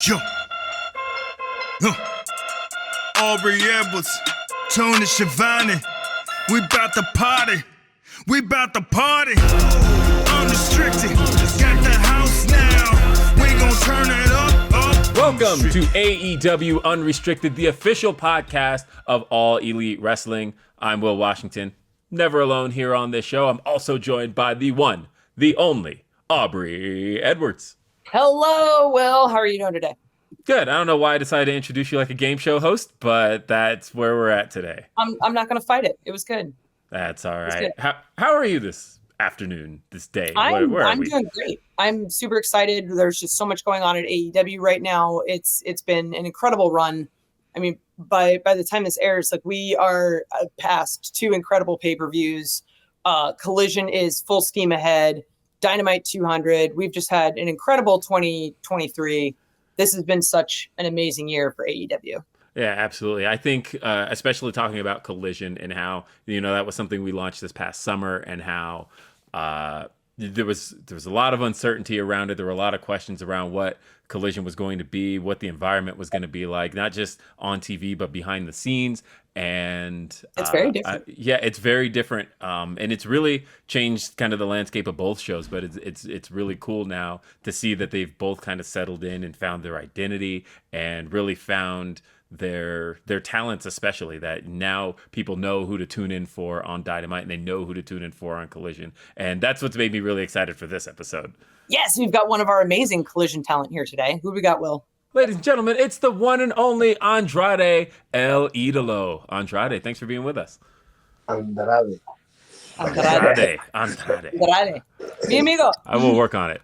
Yo. Aubrey Edwards, Tony Schiavone. We bout to party. We bout to party. Unrestricted. Got the house now. We gon' turn it up. Welcome to AEW Unrestricted, the official podcast of All Elite Wrestling. I'm Will Washington. Never alone here on this show. I'm also joined by the one, the only, Aubrey Edwards. Hello, Will. How are you doing today? Good. I don't know why I decided to introduce you like a game show host, but that's where we're at today. I'm not going to fight it. It was good. That's all right. How are you this afternoon, this day? I'm doing great. I'm super excited. There's just so much going on at AEW right now. It's been an incredible run. I mean, by the time this airs, like we are past two incredible pay-per-views. Collision is full steam ahead. Dynamite 200. We've just had an incredible 2023. This has been such an amazing year for AEW. Yeah, absolutely. I think, especially talking about Collision and how, that was something we launched this past summer, and how there was a lot of uncertainty around it. There were a lot of questions around what Collision was going to be, what the environment was going to be like, not just on TV, but behind the scenes. And it's very different. It's very different. And it's really changed kind of the landscape of both shows, but it's really cool now to see that they've both kind of settled in and found their identity and really found their talents, especially that now people know who to tune in for on Dynamite and they know who to tune in for on Collision. And that's what's made me really excited for this episode. Yes, we've got one of our amazing Collision talent here today. Who we got, Will? Ladies and gentlemen, it's the one and only Andrade El Idolo. Andrade, thanks for being with us. Andrade. Mi amigo. I will work on it.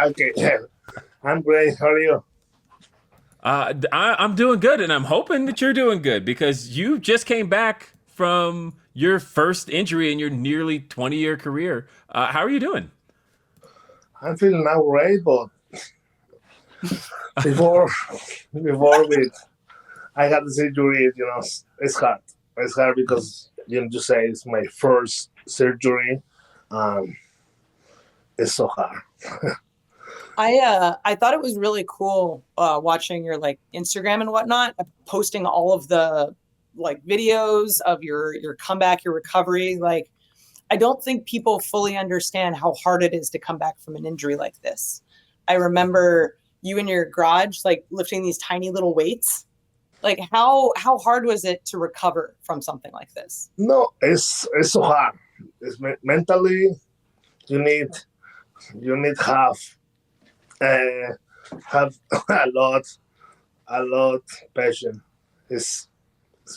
Okay. I'm great. How are you? I'm doing good, and I'm hoping that you're doing good because you just came back from your first injury in your nearly 20-year career. How are you doing? I'm feeling now great, but before I got the surgery, it's hard. It's hard because you say it's my first surgery. It's so hard. I thought it was really cool watching your Instagram and whatnot, posting all of the videos of your comeback, your recovery. I don't think people fully understand how hard it is to come back from an injury like this. I remember you in your garage, lifting these tiny little weights. How hard was it to recover from something like this? No, it's so hard. It's mentally, you need have a lot passion. It's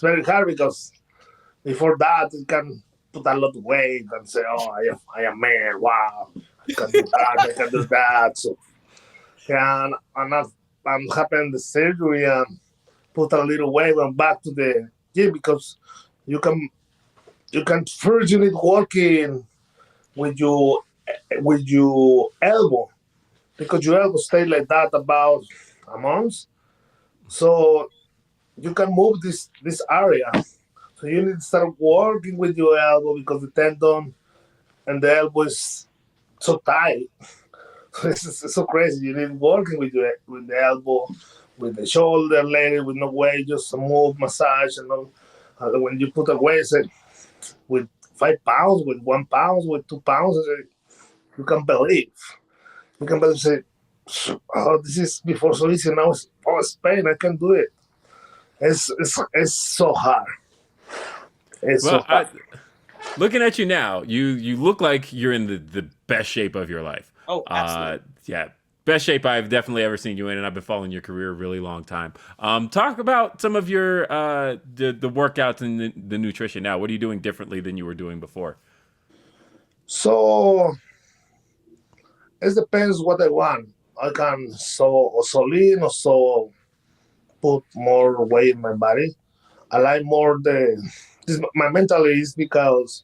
very hard because before that you can put a lot of weight and say, "Oh, I am man. Wow, I can do that. I can do that." So, and I'm having the surgery and put a little weight and back to the gym because you can first you need working with your elbow. Because your elbow stay like that about a month, so you can move this area. So you need to start working with your elbow because the tendon and the elbow is so tight. So it's so crazy. You need working with the elbow, with the shoulder, leg, with no weight, just move, massage, and all. When you put a weight, with 5 pounds, with 1 pound, with 2 pounds, you can believe. You can better say, "Oh, this is before so easy. Now it's pain. I can do it." It's so hard. So hard. Looking at you now, you look like you're in the best shape of your life. Oh, absolutely. Best shape I've definitely ever seen you in, and I've been following your career a really long time. Talk about some of your the workouts and the nutrition now. What are you doing differently than you were doing before? So it depends what I want. I can so lean or so put more weight in my body. I like more my mental is because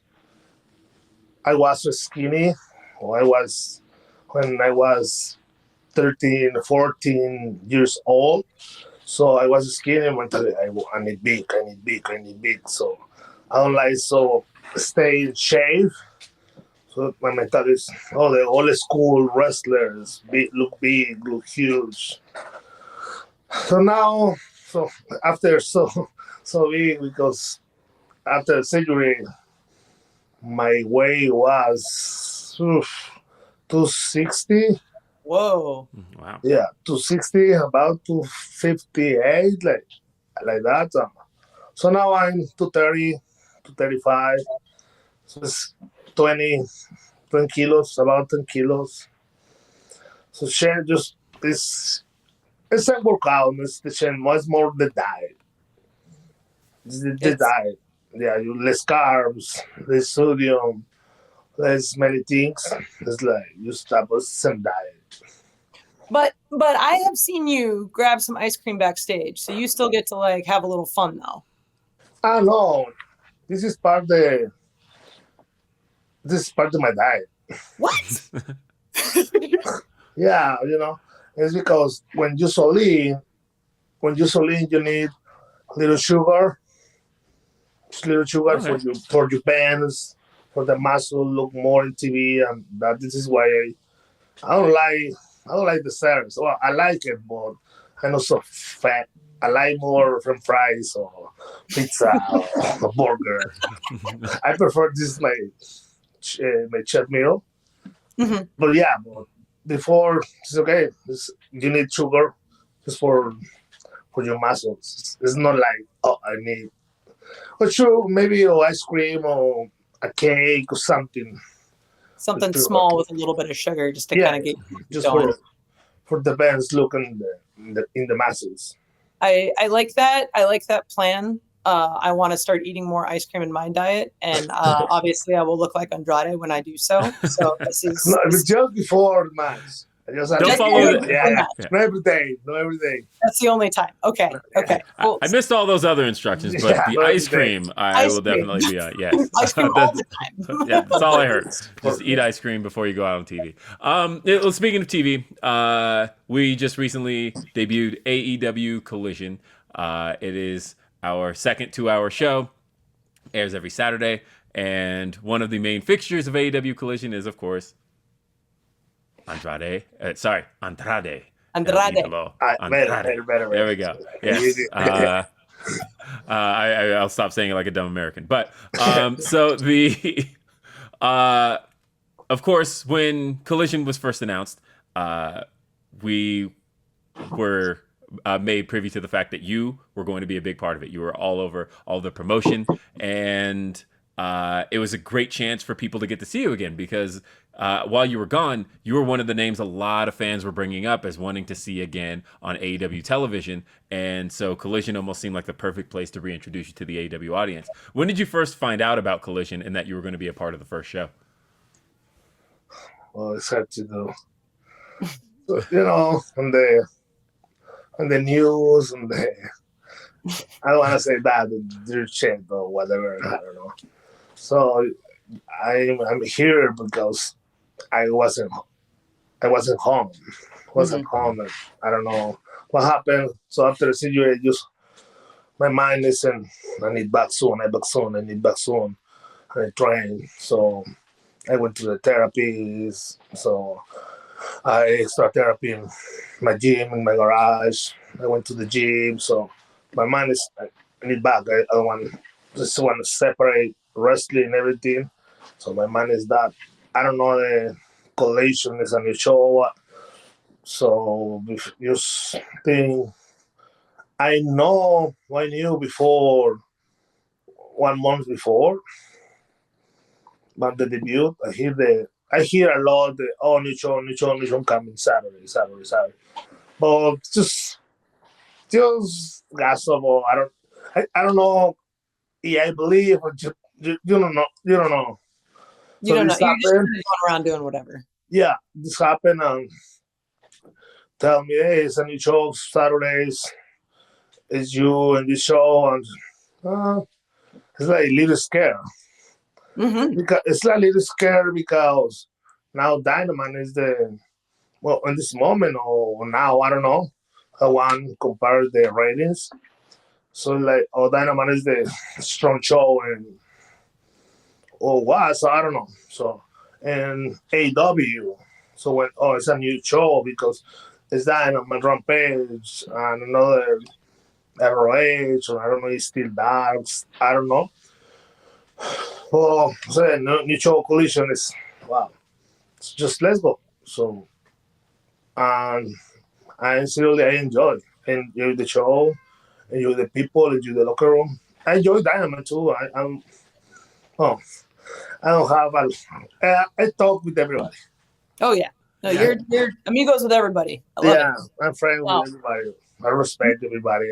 I was skinny when I was 13, 14 years old. So I was skinny mentally. I need big. So I don't like stay in shape. So my mentality is, the old school wrestlers look big, look huge. So now, so after so big because after surgery, my weight was 260. Whoa. Wow. Yeah, 260, about 258, like that. So now I'm 230, 235. So it's 20 kilos, about 10 kilos. So share just this. It's a workout. It's the share much more the diet. The It's diet. Yeah, you less carbs, less sodium, less many things. It's like you stop with some diet. but I have seen you grab some ice cream backstage, so you still get to like have a little fun though. I know. This is part the. This is part of my diet. What? Yeah, it's because when you so lean, you need little sugar, just little sugar Okay. for your bands, for the muscle look more in TV, and that this is why I don't like the desserts. Well, I like it, but I'm not so fat. I like more French fries or pizza or burger. I prefer this my cheat meal. Mhm. But yeah, but before it's okay. You need sugar just for your muscles. It's not like I need. But sure, maybe ice cream or a cake or something. Something With sugar. small with a little bit of sugar just to Yeah, kind of get you just going. for the bands look in the muscles. I like that. I like that plan. I want to start eating more ice cream in my diet, and obviously, I will look like Andrade when I do so. So this No, is it was just before the match. Don't follow the- Yeah, Yeah. not every day, not every day. that's the only time. Okay, okay. Cool. I missed all those other instructions, but Yeah, the not ice every day. cream I Ice will cream. definitely be on. Yes, Ice cream all the time. yeah, that's all I heard. Just eat ice cream before you go out on TV. Speaking of TV, we just recently debuted AEW Collision. It is our second 2-hour show. Airs every Saturday, and one of the main fixtures of AEW Collision is, of course, Andrade El Andrade. Idolo. Better. There we go. Yes. I'll stop saying it like a dumb American. But so the of course, when Collision was first announced, we were made privy to the fact that you were going to be a big part of it. You were all over all the promotion, and it was a great chance for people to get to see you again because while you were gone, you were one of the names a lot of fans were bringing up as wanting to see again on AEW television. And so Collision almost seemed like the perfect place to reintroduce you to the AEW audience. When did you first find out about Collision and that you were going to be a part of the first show? Well, it's hard to do. On the news, I don't want to say that the chat or whatever. I don't know. So I'm here because I wasn't home. Wasn't home. And I don't know what happened. So after the surgery, my mind isn't. I need back soon. I need back soon. I train. So I went to the therapies. So I started therapy in my gym, in my garage. I went to the gym. So my mind is. I need back. I don't just want to separate wrestling and everything. So my mind is that. I don't know the Collision is a new show. So just think I knew before 1 month before, but the debut I hear a lot new show coming Saturday. But just gossip. I don't know. Yeah, I believe, but you don't know. You don't know. You So don't know. this You're just happened. going around doing whatever. Yeah, this happened and tell me, hey, it's a new show Saturdays. It's you and this show, and it's like a little scared. Mm-hmm. Because it's like a little scared because now Dynamite is in this moment or now I don't know. I want to compare the ratings. So like, Dynamite is the strong show and what? So I don't know. So and AEW. So it's a new show because It's Dynamite, Rampage, and another ROH, or I don't know, it's still Darks. I don't know. Well, so New Show Collision is, wow, it's just let's go. So, and I enjoy. I enjoy the show, enjoy the people, enjoy the locker room. I enjoy Dynamite too. Oh, I don't have I talk with everybody. Oh yeah. No, you're amigos with everybody. I love it. I'm friends with everybody. I respect everybody.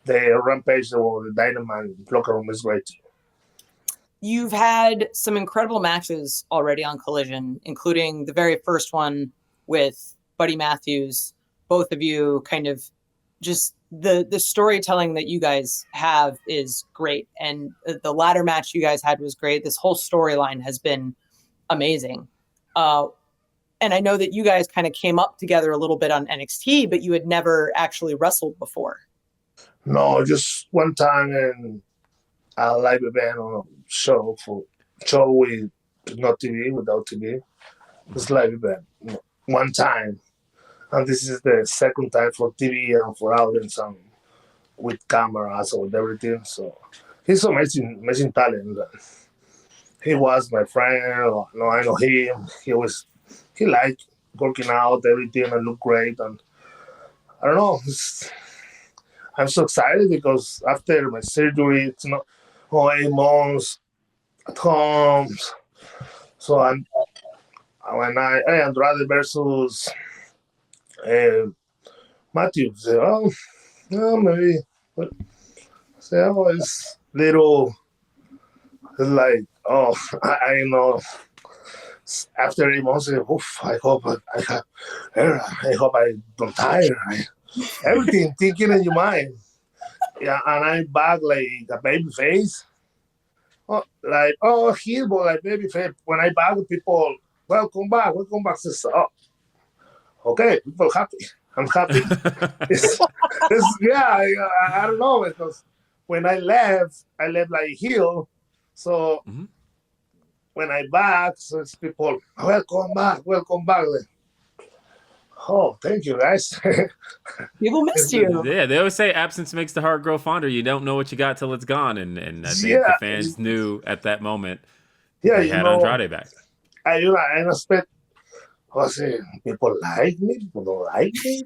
The Rampage, the Dynamite locker room is great. You've had some incredible matches already on Collision, including the very first one with Buddy Matthews. Both of you kind of just the storytelling that you guys have is great. And the ladder match you guys had was great. This whole storyline has been amazing. And I know that you guys kind of came up together a little bit on NXT, but you had never actually wrestled before. No, just one time in a live event on a show with not TV, without TV. It's live event. One time. And this is the second time for TV and for audience and with cameras and with everything. So he's amazing talent. He was my friend. No, I know him. He liked working out, everything, and look great. And I don't know. I'm so excited because after my surgery, it's not 8 months at home. So when Andrade versus Matthew, say, maybe. Say, it's little. It's like, I know. After 8 months, I hope I don't tire. Everything thinking in your mind. Yeah, and I'm back like a baby face. Heel, but like baby face. When I back, people, welcome back. Says, okay, people happy. I'm happy. I don't know, because when I left like heel. So when I back, so it's people, welcome back. Oh, thank you, guys. People missed you. Yeah, they always say absence makes the heart grow fonder. You don't know what you got till it's gone, and I think the fans knew at that moment. Yeah, they had Andrade back. I expect. People like me, people don't like me.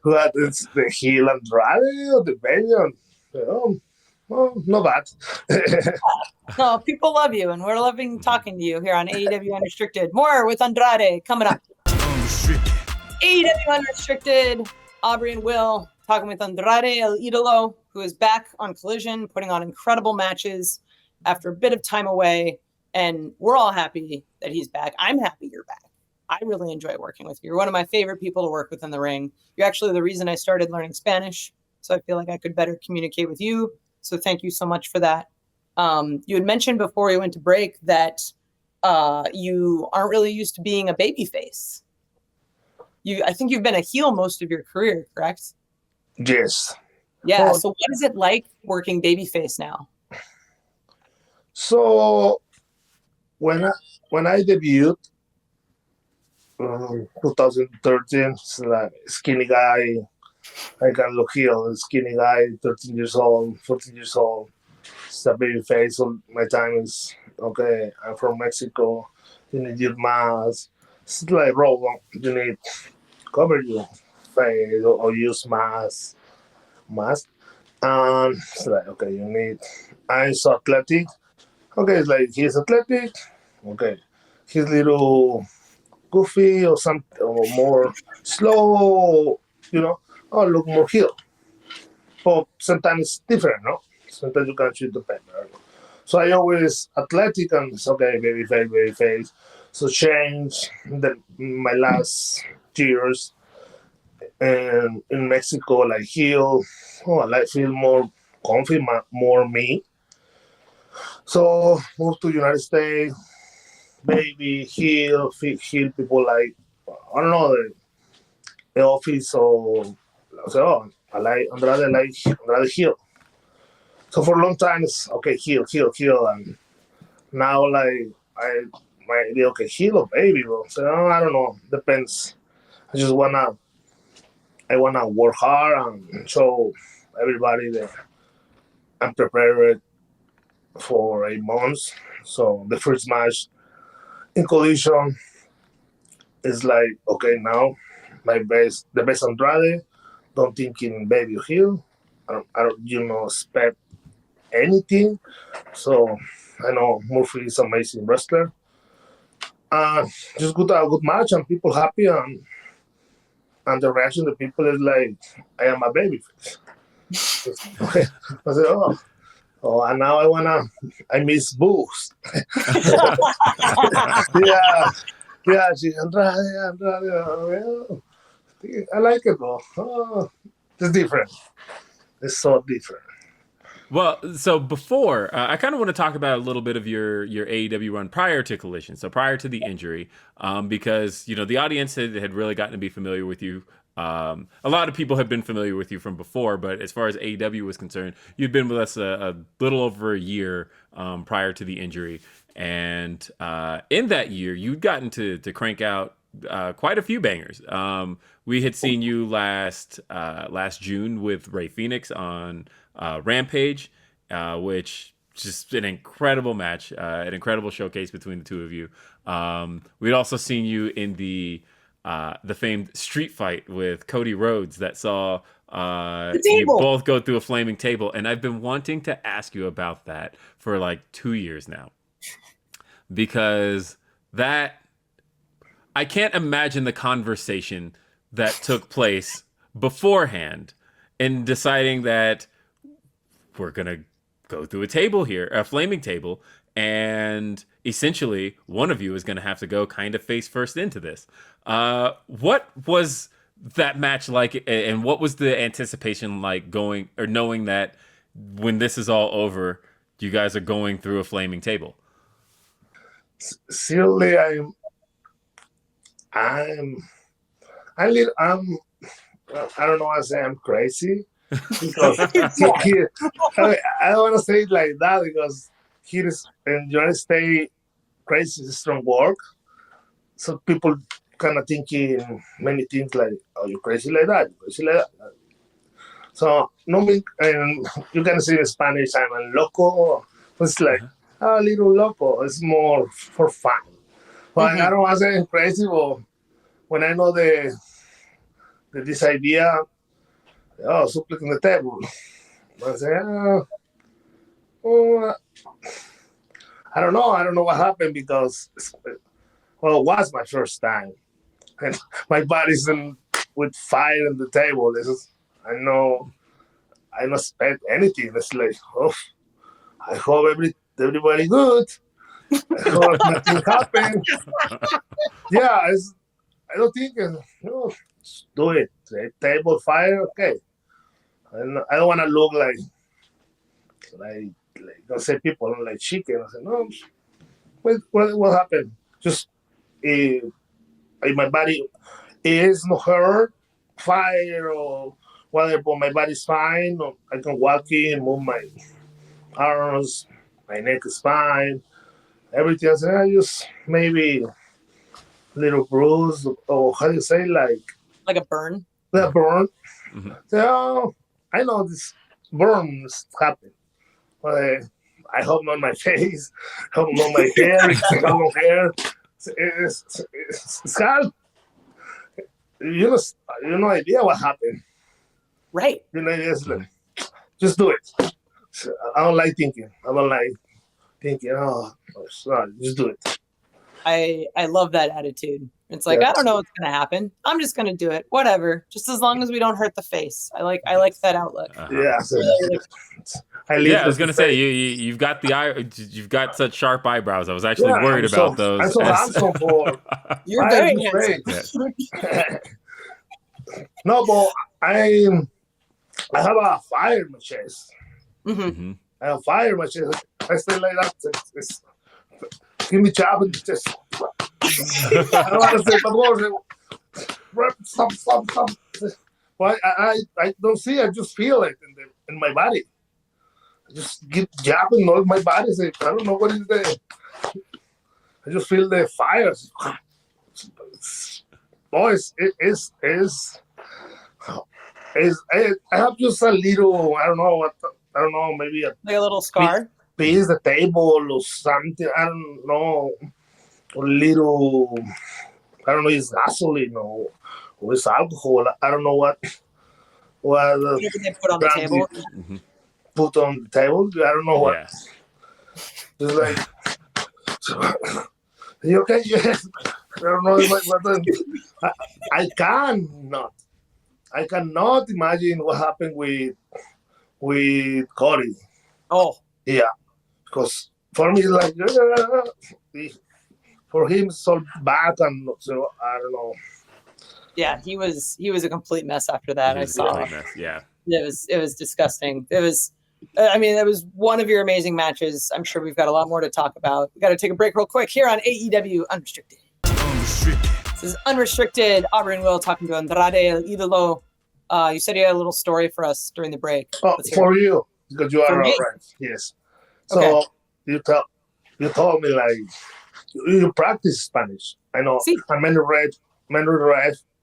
But it's the heel Andrade or the baby. No bad. No, people love you, and we're loving talking to you here on AEW Unrestricted. More with Andrade coming up. AEW Unrestricted, Aubrey and Will talking with Andrade El Idolo, who is back on Collision, putting on incredible matches after a bit of time away. And we're all happy that he's back. I'm happy you're back. I really enjoy working with you. You're one of my favorite people to work with in the ring. You're actually the reason I started learning Spanish, so I feel like I could better communicate with you. So thank you so much for that. You had mentioned before we went to break that you aren't really used to being a babyface. I think you've been a heel most of your career, correct? Yes. Yeah. So what is it like working babyface now? So when I debuted, 2013, it's like skinny guy. I can look heel, skinny guy, 13 years old, 14 years old. It's a baby face. So my time is okay. I'm from Mexico. You need your mask. It's like roll. You need cover your face or use mask. And it's like, okay, you need. I'm so athletic. Okay, it's like he's athletic. Okay, he's little goofy or something, or more slow. Look more heel. But sometimes it's different, no? Sometimes you can shoot the pen. So I always athletic and it's okay, baby face. So change my last years and in Mexico, like heel. I like feel more comfy, more me. So moved to United States, baby, heel people like, I don't know, the office or I like Andrade heel. So for a long time it's okay, heel, and now like might be okay, heel or baby, bro. So I don't know. Depends. I wanna work hard and show everybody that I'm prepared for 8 months. So the first match in Collision is like, okay, now the best Andrade. Don't think in baby heel. I don't expect anything. So I know Murphy is an amazing wrestler. Just a good match and people happy and the reaction of the people is like, I am a babyface. Okay. I said, and now I miss Boost. yeah, she's Andrade. Well, I like it though. Oh, it's different. It's so different. Well, so before, I kind of want to talk about a little bit of your AEW run prior to Collision, so prior to the injury, because the audience had really gotten to be familiar with you. A lot of people have been familiar with you from before, but as far as AEW was concerned, you'd been with us a little over a year prior to the injury, and in that year, you'd gotten to crank out quite a few bangers. We had seen you last June with Rey Fenix on Rampage, which just an incredible match, an incredible showcase between the two of you. We'd also seen you in the famed Street Fight with Cody Rhodes that saw you both go through a flaming table, and I've been wanting to ask you about that for like 2 years now, because I can't imagine the conversation that took place beforehand in deciding that we're going to go through a table here, a flaming table, and essentially one of you is going to have to go kind of face first into this. What was that match like, and what was the anticipation like going or knowing that when this is all over, you guys are going through a flaming table? Seriously, I don't know. I say I'm crazy because I don't want to say it like that because here is in the United States, crazy is strong word. So people kind of thinking many things like, "Oh, you're crazy like that, you're crazy like that." So and you can say in Spanish, "I'm a loco." It's like a little loco. It's more for fun. But I don't want to say I'm crazy, but when I know this idea, suplex on the table, I say, I don't know what happened because, it was my first time. And my body's with fire on the table. I don't expect anything. It's like, I hope everybody good. I hope nothing happened. Yeah, I don't think, just do it. Table fire, okay. I don't want to look like don't say people don't like chicken. I say, no, what happened? Just my body is not hurt, fire or whatever, but my body's fine. I can walk in, move my arms, my neck is fine. Everything else, I just maybe little bruise, or how do you say, like a burn? A burn. Mm-hmm. So, I know this burns happen. But I hope not my face, I hope not my hair, if I have no hair. It's hard. You no idea what happened. Right. Just do it. I don't like thinking. I don't like thinking, sorry, just do it. I love that attitude. It's like, I don't know what's going to happen. I'm just going to do it. Whatever. Just as long as we don't hurt the face. I like that outlook. Yeah. I was going to say you've got you've got such sharp eyebrows. I was actually worried about those. I'm so handsome for. You're very handsome. No, but I have a fire in my chest. Mm-hmm. I have fire in my chest. I stay like that. Give me job and just. I don't want to say the word. Stop. Well, I don't see. I just feel it in my body. I just get jabbing all my body. I don't know what is there. I just feel the fire. Boys, I have just a little, I don't know, maybe a Like a little scar. piece the table or something. I don't know, a little. I don't know. It's gasoline or it's alcohol. I don't know what Whatever they put on the table. put on the table. I don't know what. Yeah. It's like, you okay? Yes. I don't know. I cannot imagine what happened with Cody. Oh, Yeah, because for me, it's like for him, it's all back and so I don't know. yeah, he was a complete mess after that. I saw. Yeah. It was disgusting. It was one of your amazing matches. I'm sure we've got a lot more to talk about. We got to take a break real quick here on AEW Unrestricted. This is Unrestricted. Aubrey and Will talking to Andrade El Idolo. You said you had a little story for us during the break. Oh, for you, because you are me? right. Yes. So you told me like you practice Spanish. I know. Sí. And many ref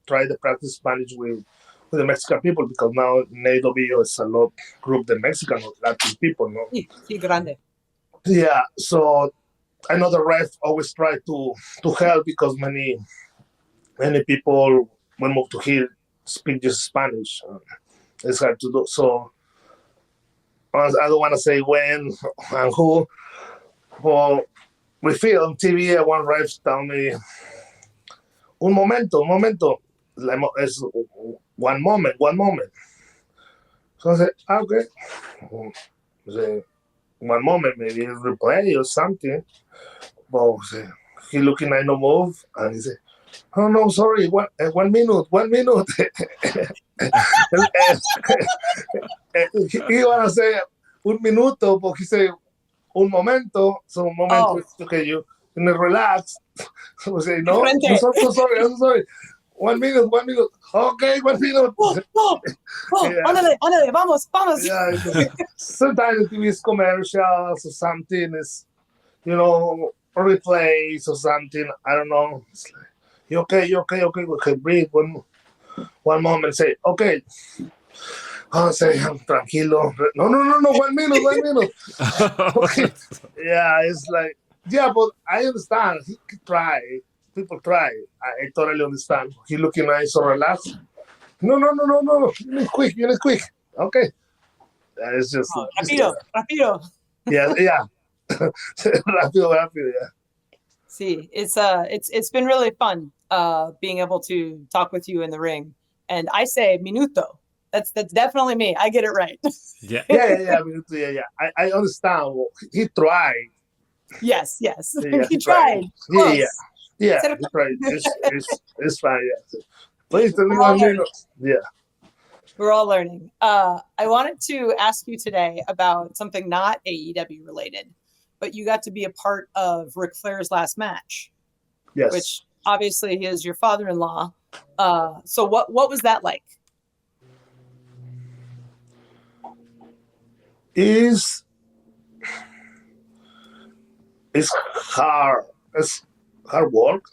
try to practice Spanish with the Mexican people because now in AEW is a lot group the Mexican or Latin people. No. Sí, grande. Yeah. So I know the ref always try to help because many people when move to here speak just Spanish. It's hard to do. So I don't want to say when and who. But we film TV. One ref tell me, un momento. Es one moment. So I said, okay. Say, one moment, maybe replay or something. But he looking, I no move, and he said, oh no, sorry, 1 minute. He wanna say un minuto, but he say un momento. So un momento is okay. You relax. So we say no. I'm so sorry. 1 minute. Okay, 1 minute. Ándale, vamos. Yeah. Sometimes the TV is commercials or something is, replays or something. I don't know. It's like, you okay? Okay, breathe. One moment. Say okay. Say tranquilo. No. 1 minute. Okay. Yeah, it's like but I understand. He try. People try. I totally understand. He looking nice or relaxed. No. You need quick. Okay. It's just Rápido. Yeah. rápido. Yeah. See, it's been really fun being able to talk with you in the ring. And I say minuto. That's definitely me. I get it right. Yeah. Minuto, yeah. I understand. He tried. Yes. Yeah, he tried. Yeah. He tried. It's fine. Yeah. Please tell me 1 minute. Yeah. We're all learning. I wanted to ask you today about something not AEW related, but you got to be a part of Ric Flair's last match. Yes. Which obviously he is your father-in-law. So what was that like? It's hard. It's hard work.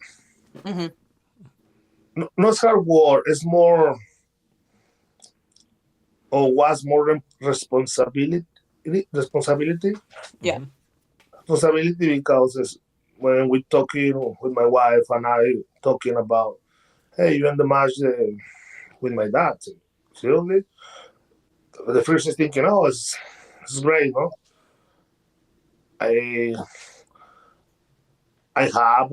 Mm-hmm. No, it's hard work. It's more was more responsibility. Yeah. Responsibility because when we talking with my wife and I talking about, hey, you in the match with my dad. Seriously? The first is thinking, it's great, no? I had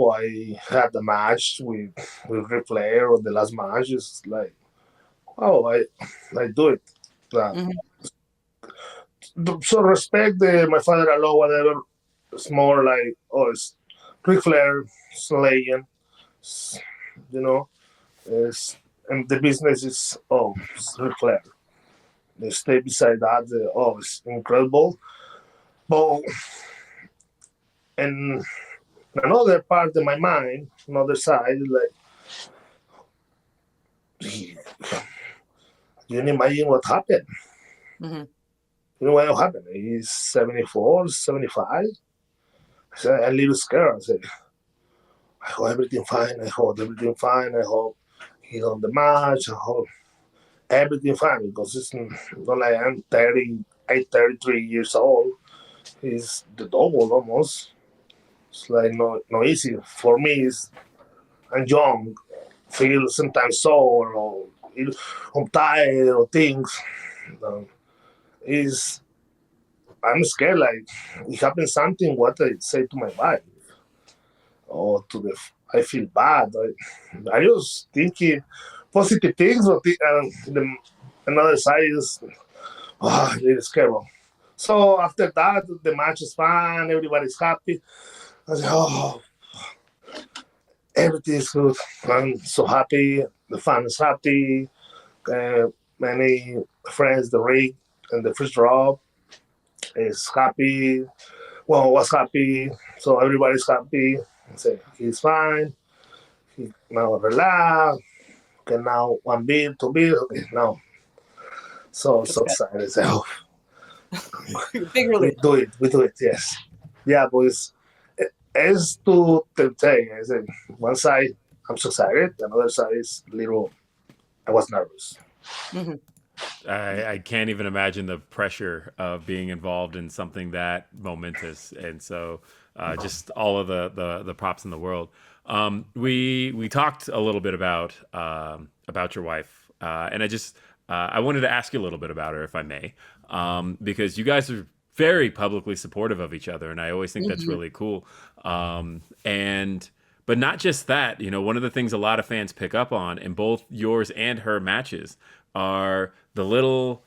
the match with Ric Flair or the last match. It's like, I do it. So respect my father-in-law, whatever. It's more like, it's Ric Flair, slaying, and the business is, it's Ric Flair. They stay beside that, it's incredible. But, and another part of my mind, another side, like, you can imagine what happened. Mm-hmm. You know what happened? He's 74, 75. So I'm a little scared. I said, I hope everything fine. I hope everything fine. I hope he's on the match. I hope everything fine because it's not like I'm 33 years old. He's the double almost. It's like no easy for me. I'm young, feel sometimes sore or I'm tired or things. Is I'm scared like it happens something. What I say to my wife or to the I feel bad. I just thinking positive things, but another side is really scary. So after that, the match is fine. Everybody's happy. I said, oh, everything is good. I'm so happy. The fan is happy. Many friends, the rig and the first draw is happy. Well, was happy. So everybody's happy. I say he's fine. He now relax. Okay, now 1 beer, 2 beer. Okay, now so excited. So Big relief. we do it. Yes, yeah, but it's to tell. I said one side I'm so excited, another side is little. I was nervous. Mm-hmm. I can't even imagine the pressure of being involved in something that momentous, and so just all of the props in the world. We talked a little bit about your wife, and I wanted to ask you a little bit about her, if I may, because you guys are very publicly supportive of each other, and I always think that's really cool. But not just that, one of the things a lot of fans pick up on in both yours and her matches are the little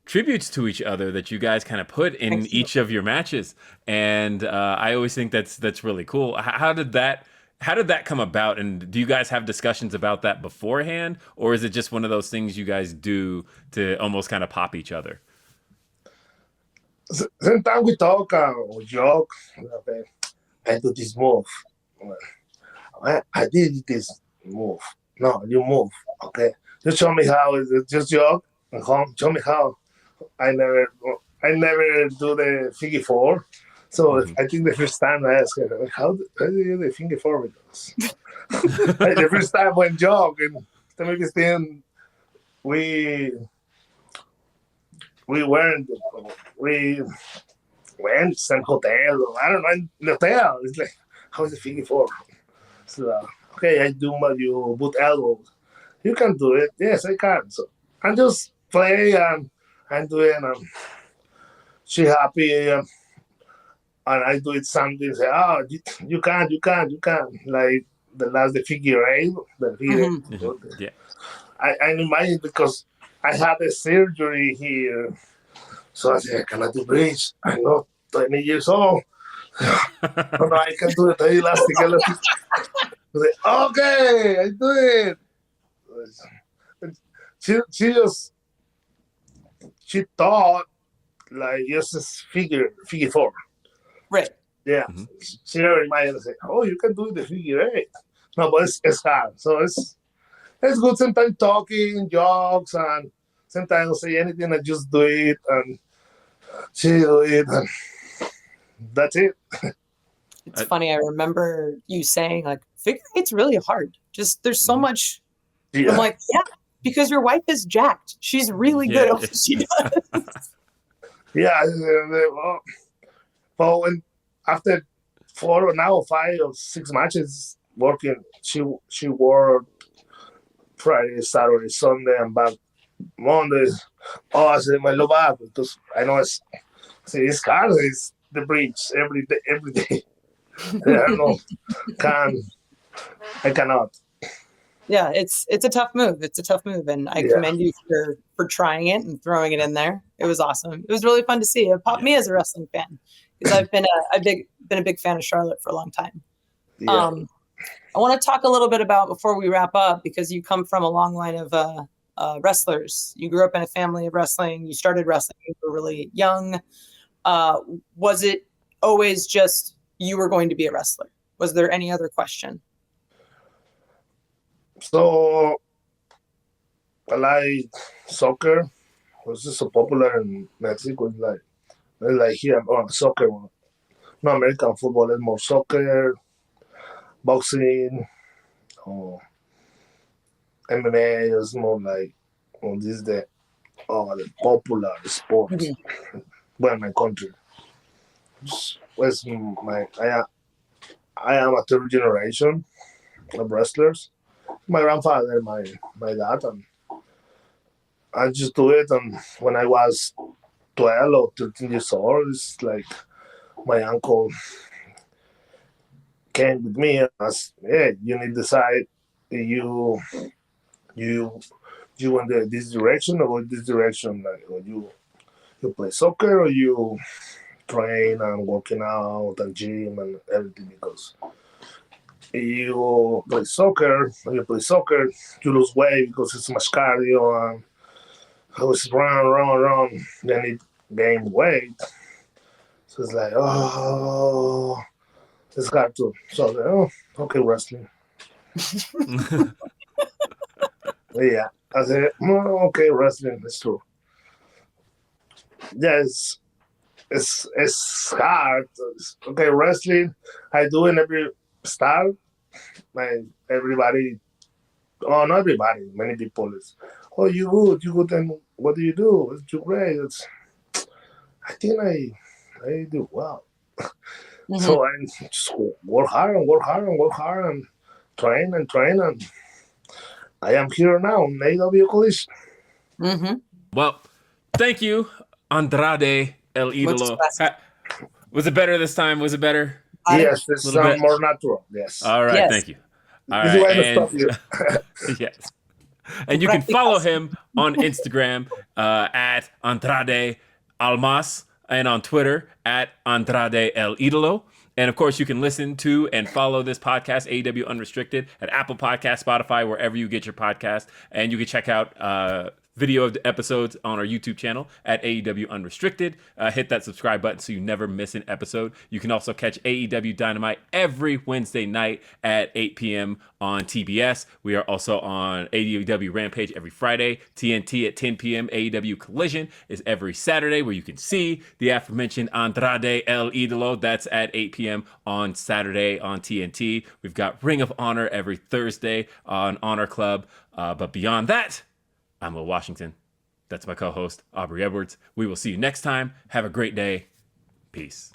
tributes to each other that you guys kind of put in each of your matches, and I always think that's really cool. How did that come about, and do you guys have discussions about that beforehand, or is it just one of those things you guys do to almost kind of pop each other? Sometimes we talk or joke. Okay, I do this move. I did this move. No, you move. Okay, just show me how. Just joke and home. Show me how. I never do the figure four. So I think the first time I asked her, how do you do the figure four with us? The first time when joke and then we went to some hotel. I don't know, in the hotel. It's like, how's the figure four? So, okay, I do you boot elbows. You can do it. Yes, I can. So I just play and I'm doing. She happy, and I do it something. Say, oh, you can. Like the figure eight, the figure. Yeah. I imagine because I had a surgery here, so I said, I cannot do bridge. I'm not 20 years old. No, I can do it. Elastic. I said, okay, I do it. She thought like just figure four. Right. Yeah. She never imagined. Say, oh, you can do the figure eight. No, but it's hard. So it's good sometimes talking, jokes, and sometimes I'll say anything and just do it, and she do it, and that's it. It's funny. I remember you saying like, figure eight's really hard. Just there's so much. Yeah. I'm like, yeah, because your wife is jacked. She's really good at what she does. Yeah. Well, when after 4 now 5 or 6 matches working, she worked Friday, Saturday, Sunday, and back Monday. Oh, I said my low back because I know it's hard. It's the bridge every day. I don't know. I cannot. Yeah, it's a tough move. It's a tough move, and I commend you for trying it and throwing it in there. It was awesome. It was really fun to see. It popped me as a wrestling fan because I've been a big fan of Charlotte for a long time. Yeah. I want to talk a little bit about before we wrap up because you come from a long line of wrestlers. You grew up in a family of wrestling. You started wrestling when you were really young. Was it always just you were going to be a wrestler? Was there any other question? So I like soccer. It was just so popular in Mexico. Like here, soccer. No, American football is more soccer. boxing or MMA is more like, this is the popular sport. Well, in my country. Was I am a third generation of wrestlers. My grandfather, my dad, and I just do it. And when I was 12 or 13 years old, it's like my uncle came with me and asked, "Hey, you need to decide if you want this direction or this direction. Like, or you play soccer or you train and working out and gym and everything, because you play soccer, you lose weight because it's much cardio and I was run, then it gain weight. So it's like, it's hard to. So I was like, okay, wrestling. Yeah, I said, okay, wrestling, it's true. Yes. It's hard. Okay, wrestling, I do in every style. Like everybody, not everybody, many people is, you good, then what do you do? It's too great. I think I do well. So I just work hard and train and I am here now in AEW Collision. Well, thank you, Andrade El Idolo. Was it better this time? Was it better? Yes, this sounds more natural. Yes. All right, Yes. Thank you. All right, and yes, and you can follow him on Instagram at Andrade Almas and on Twitter at Andrade El Idolo. And of course, you can listen to and follow this podcast, AEW Unrestricted, at Apple Podcasts, Spotify, wherever you get your podcast. And you can check out video of the episodes on our YouTube channel at AEW Unrestricted. Hit that subscribe button so you never miss an episode. You can also catch AEW Dynamite every Wednesday night at 8 p.m. on TBS. We are also on AEW Rampage every Friday. TNT at 10 p.m. AEW Collision is every Saturday, where you can see the aforementioned Andrade El Idolo. That's at 8 p.m. on Saturday on TNT. We've got Ring of Honor every Thursday on Honor Club. But beyond that, I'm Will Washington. That's my co-host, Aubrey Edwards. We will see you next time. Have a great day. Peace.